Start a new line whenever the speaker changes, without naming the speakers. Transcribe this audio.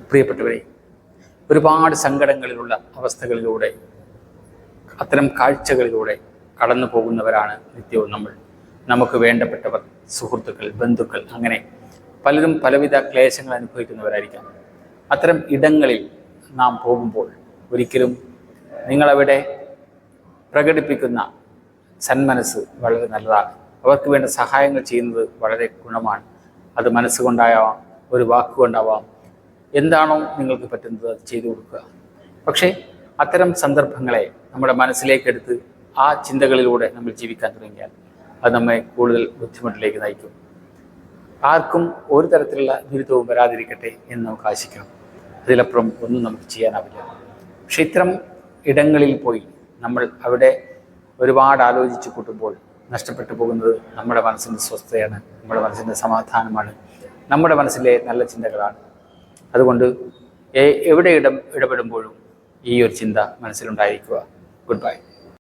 പ്രിയപ്പെട്ടവരെ, ഒരുപാട് സങ്കടങ്ങളിലുള്ള അവസ്ഥകളിലൂടെ, അത്തരം കാഴ്ചകളിലൂടെ കടന്നു പോകുന്നവരാണ് നിത്യവും നമ്മൾ. നമുക്ക് വേണ്ടപ്പെട്ടവർ, സുഹൃത്തുക്കൾ, ബന്ധുക്കൾ, അങ്ങനെ പലരും പലവിധ ക്ലേശങ്ങൾ അനുഭവിക്കുന്നവരായിരിക്കാം. അത്തരം ഇടങ്ങളിൽ നാം പോകുമ്പോൾ ഒരിക്കലും നിങ്ങളവിടെ പ്രകടിപ്പിക്കുന്ന സന്മനസ്സ് വളരെ നല്ലതാണ്. അവർക്ക് വേണ്ട സഹായങ്ങൾ ചെയ്യുന്നത് വളരെ ഗുണമാണ്. അത് മനസ്സുകൊണ്ടാവാം, ഒരു വാക്കുകൊണ്ടാവാം, എന്താണോ നിങ്ങൾക്ക് പറ്റുന്നത് അത് ചെയ്തു കൊടുക്കുക. പക്ഷേ അത്തരം സന്ദർഭങ്ങളെ നമ്മുടെ മനസ്സിലേക്കെടുത്ത് ആ ചിന്തകളിലൂടെ നമ്മൾ ജീവിക്കാൻ തുടങ്ങിയാൽ അത് നമ്മെ കൂടുതൽ ബുദ്ധിമുട്ടിലേക്ക് നയിക്കും. ആർക്കും ഒരു തരത്തിലുള്ള ദുരിതവും വരാതിരിക്കട്ടെ എന്ന് നമുക്ക് ആശിക്കാം. അതിലപ്പുറം ഒന്നും നമുക്ക് ചെയ്യാനാവില്ല. പക്ഷെ ഇത്തരം ഇടങ്ങളിൽ പോയി നമ്മൾ അവിടെ ഒരുപാട് ആലോചിച്ച് കൂട്ടുമ്പോൾ നഷ്ടപ്പെട്ടു പോകുന്നത് നമ്മുടെ മനസ്സിൻ്റെ സ്വസ്ഥതയാണ്, നമ്മുടെ മനസ്സിൻ്റെ സമാധാനമാണ്, നമ്മുടെ മനസ്സിലെ നല്ല ചിന്തകളാണ്. അതുകൊണ്ട് എവിടെ ഇടപെടുമ്പോഴും ഈ ഒരു ചിന്ത മനസ്സിലുണ്ടായിരിക്കുക. Good bye.